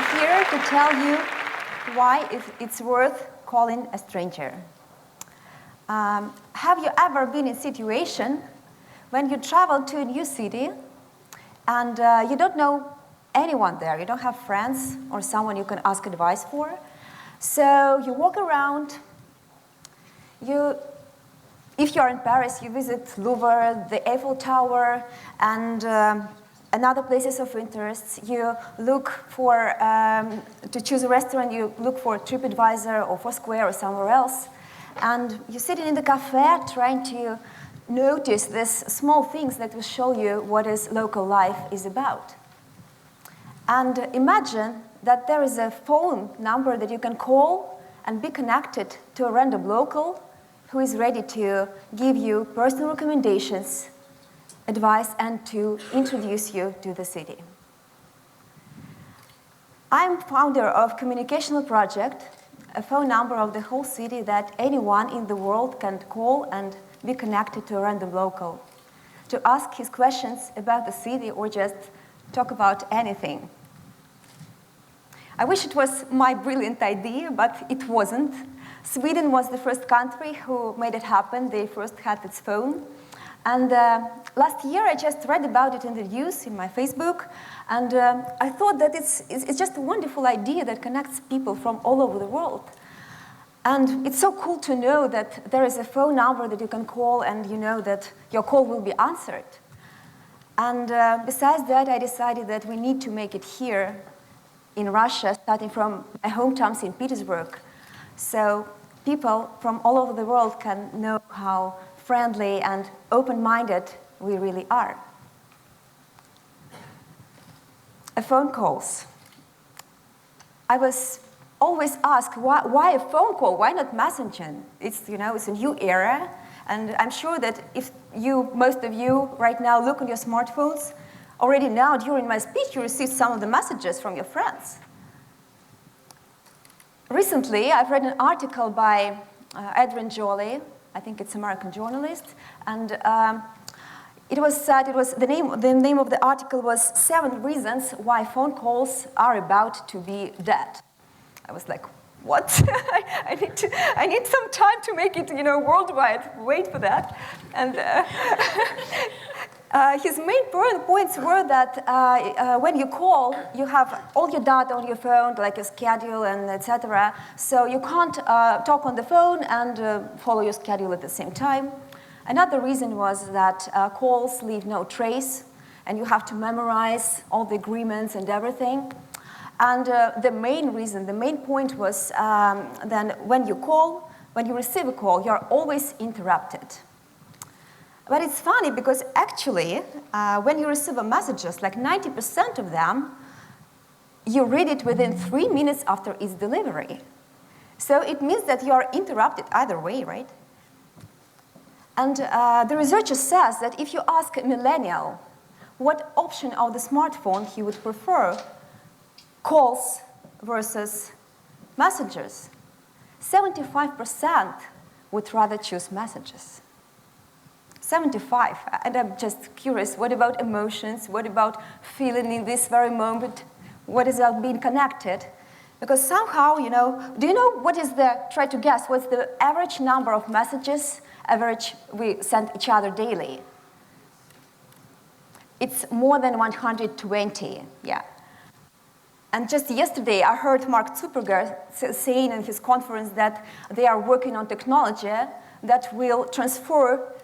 I'm here to tell you why it's worth calling a stranger. Have you ever been in a situation when you travel to a new city and you don't know anyone there, you don't have friends or someone you can ask advice for? So you walk around, if you're in Paris, you visit Louvre, the Eiffel Tower, and another places of interest. You look for, to choose a restaurant, you look for TripAdvisor or Foursquare or somewhere else. And you're sitting in the cafe trying to notice these small things that will show you what is local life is about. And imagine that there is a phone number that you can call and be connected to a random local who is ready to give you personal recommendations, advice, and to introduce you to the city. I'm founder of Communicational Project, a phone number of the whole city that anyone in the world can call and be connected to a random local, to ask his questions about the city or just talk about anything. I wish it was my brilliant idea, but it wasn't. Sweden was the first country who made it happen. They first had its phone. And last year, I just read about it in the news, in my Facebook, and I thought that it's just a wonderful idea that connects people from all over the world. And it's so cool to know that there is a phone number that you can call and you know that your call will be answered. And besides that, I decided that we need to make it here in Russia, starting from my hometown, St. Petersburg. So people from all over the world can know how friendly and open-minded we really are. Phone calls. I was always asked, why a phone call? Why not messaging? It's a new era, and I'm sure that if most of you right now look on your smartphones, already now during my speech you received some of the messages from your friends. Recently, I've read an article by Adrian Jolley. I think it's an American journalist, and it was said, the name of the article was 7 Reasons Why Phone Calls Are About to Be Dead. I was like, what? I need some time to make it, worldwide. Wait for that. And his main points were that when you call, you have all your data on your phone, like your schedule and etc. So you can't talk on the phone and follow your schedule at the same time. Another reason was that calls leave no trace, and you have to memorize all the agreements and everything. And the main point was then when you receive a call, you're always interrupted. But it's funny because actually, when you receive a messages, like 90% of them, you read it within 3 minutes after its delivery. So it means that you are interrupted either way, right? And the researcher says that if you ask a millennial what option of the smartphone he would prefer, calls versus messages, 75% would rather choose messages. 75, and I'm just curious, what about emotions? What about feeling in this very moment? What is about being connected? Because somehow, do you know what is try to guess, what's the average number of messages we send each other daily? It's more than 120, yeah. And just yesterday, I heard Mark Zuckerberg saying in his conference that they are working on technology that will transfer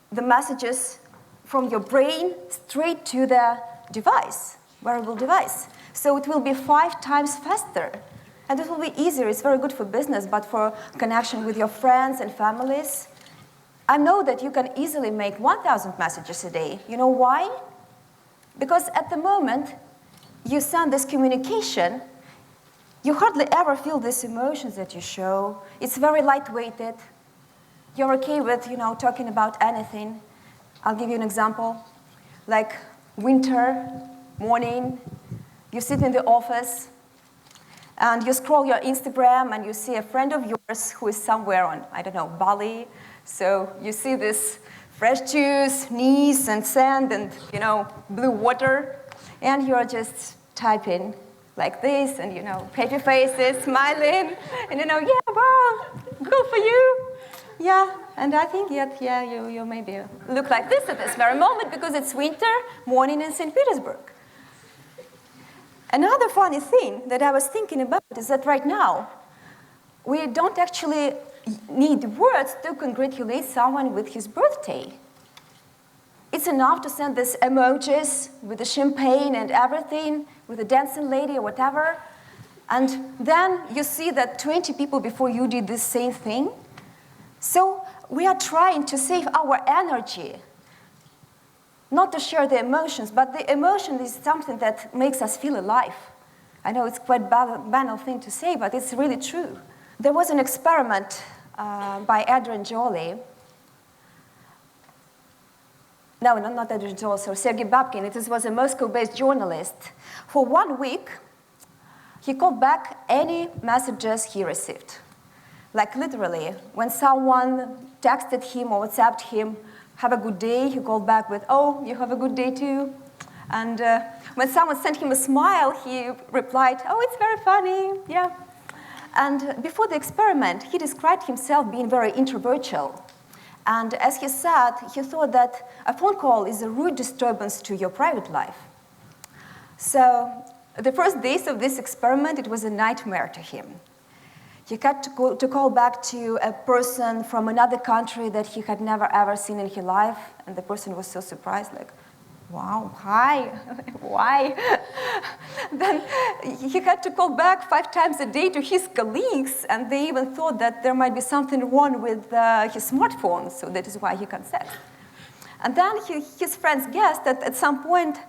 the messages from your brain straight to the device, wearable device. So it will be 5 times faster. And it will be easier. It's very good for business, but for connection with your friends and families. I know that you can easily make 1,000 messages a day. You know why? Because at the moment, you send this communication, you hardly ever feel these emotions that you show. It's very lightweighted. You're okay with, talking about anything. I'll give you an example. Like winter morning, you sit in the office, and you scroll your Instagram, and you see a friend of yours who is somewhere on, I don't know, Bali. So you see this fresh juice, knees and sand and, blue water, and you're just typing like this, and, happy faces, smiling, and, yeah, wow, good for you. Yeah, and I think, you maybe look like this at this very moment because it's winter morning in St. Petersburg. Another funny thing that I was thinking about is that right now, we don't actually need words to congratulate someone with his birthday. It's enough to send these emojis with the champagne and everything, with the dancing lady or whatever, and then you see that 20 people before you did the same thing. So we are trying to save our energy, not to share the emotions, but the emotion is something that makes us feel alive. I know it's quite a banal thing to say, but it's really true. There was an experiment by Adrian Joly. No, not Adrian Joly, sorry, Sergei Babkin. It was a Moscow-based journalist. For 1 week, he called back any messages he received. Like literally, when someone texted him or WhatsApped him, have a good day, he called back with, oh, you have a good day too. And when someone sent him a smile, he replied, oh, it's very funny, yeah. And before the experiment, he described himself being very introverted. And as he said, he thought that a phone call is a rude disturbance to your private life. So the first days of this experiment, it was a nightmare to him. He had to call back to a person from another country that he had never ever seen in his life, and the person was so surprised, like, wow, hi, why? Then he had to call back 5 times a day to his colleagues, and they even thought that there might be something wrong with his smartphone, so that is why he can't text. And then his friends guessed that at some point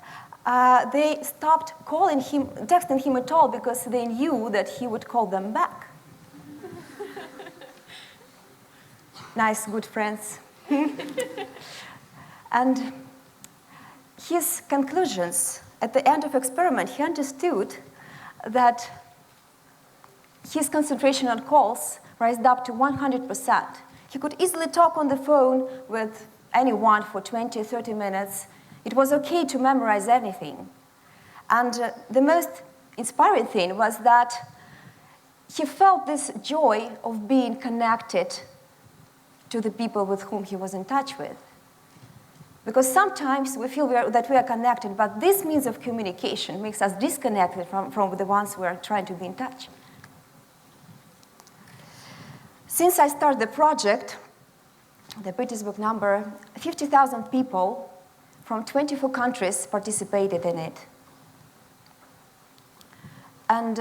they stopped calling him, texting him at all, because they knew that he would call them back. Nice, good friends. And his conclusions at the end of the experiment, he understood that his concentration on calls raised up to 100%. He could easily talk on the phone with anyone for 20, 30 minutes. It was okay to memorize anything. And the most inspiring thing was that he felt this joy of being connected to the people with whom he was in touch with. Because sometimes we feel that we are connected, but this means of communication makes us disconnected from the ones we are trying to be in touch. Since I started the project, the Petersburg number, 50,000 people from 24 countries participated in it. And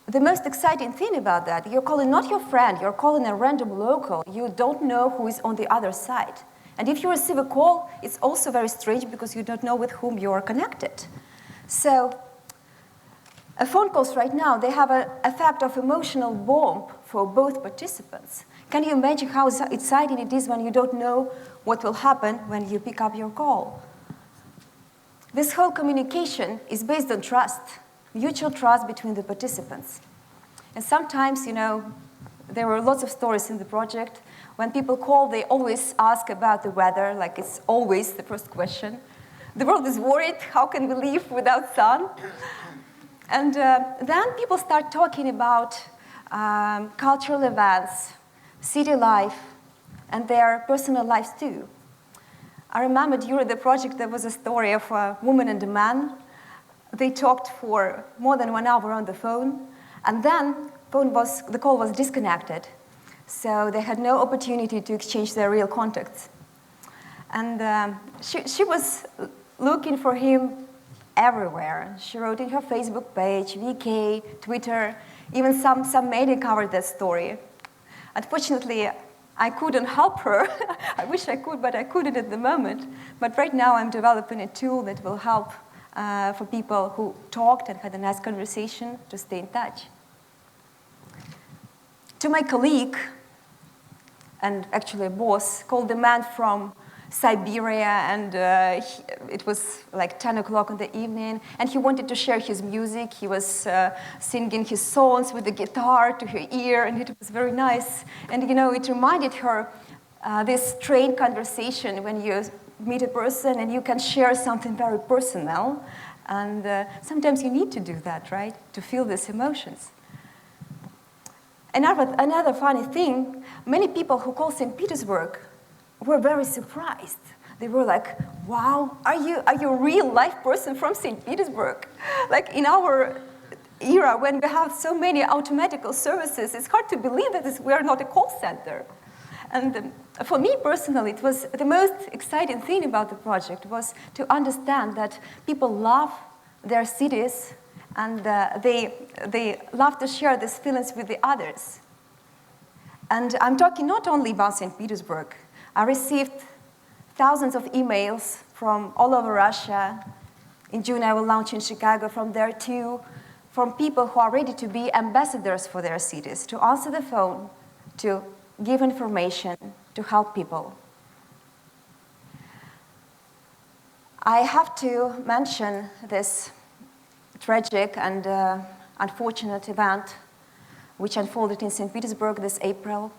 the most exciting thing about that, you're calling not your friend, you're calling a random local. You don't know who is on the other side. And if you receive a call, it's also very strange because you don't know with whom you are connected. So phone calls right now, they have an effect of emotional bomb for both participants. Can you imagine how exciting it is when you don't know what will happen when you pick up your call? This whole communication is based on trust, mutual trust between the participants. And sometimes, there were lots of stories in the project. When people call, they always ask about the weather, like it's always the first question. The world is worried, how can we live without sun? And then people start talking about cultural events, city life, and their personal lives too. I remember during the project there was a story of a woman and a man. They talked for more than 1 hour on the phone, and then the call was disconnected. So they had no opportunity to exchange their real contacts. And she was looking for him everywhere. She wrote in her Facebook page, VK, Twitter, even some media covered that story. Unfortunately, I couldn't help her. I wish I could, but I couldn't at the moment. But right now I'm developing a tool that will help for people who talked and had a nice conversation to stay in touch. To my colleague, and actually a boss, called a man from Siberia, and it was like 10 o'clock in the evening, and he wanted to share his music. He was singing his songs with the guitar to her ear, and it was very nice. And it reminded her this train conversation when you meet a person and you can share something very personal. And sometimes you need to do that, right? To feel these emotions. Another funny thing, many people who call St. Petersburg were very surprised. They were like, wow, are you a real life person from St. Petersburg? Like in our era, when we have so many automatical services, it's hard to believe that we are not a call center. And for me personally, it was the most exciting thing about the project was to understand that people love their cities and they love to share these feelings with the others. And I'm talking not only about St. Petersburg. I received thousands of emails from all over Russia. In June, I will launch in Chicago from there too, from people who are ready to be ambassadors for their cities, to answer the phone, to give information, to help people. I have to mention this tragic and unfortunate event which unfolded in St. Petersburg this April.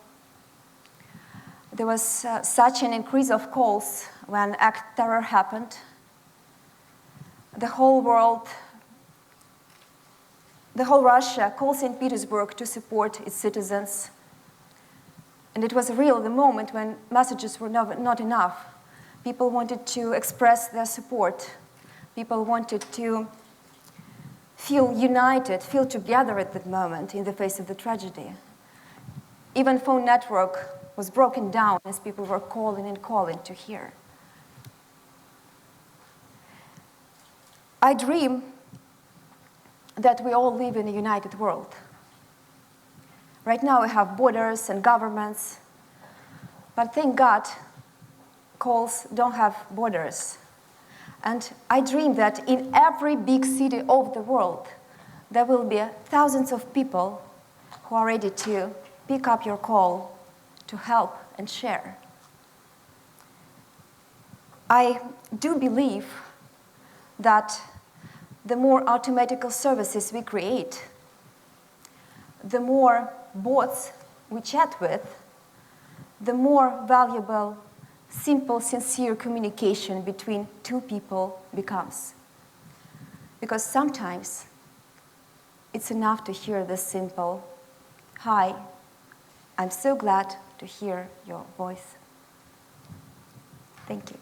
There was such an increase of calls when act terror happened. The whole Russia called St. Petersburg to support its citizens. And it was the moment when messages were not enough. People wanted to express their support. People wanted to feel united, feel together at that moment in the face of the tragedy. Even phone network was broken down as people were calling and calling to hear. I dream that we all live in a united world. Right now we have borders and governments, but thank God, calls don't have borders. And I dream that in every big city of the world, there will be thousands of people who are ready to pick up your call, to help and share. I do believe that the more automatical services we create, the more bots we chat with, the more valuable simple, sincere communication between two people becomes. Because sometimes it's enough to hear the simple, "Hi, I'm so glad to hear your voice." Thank you.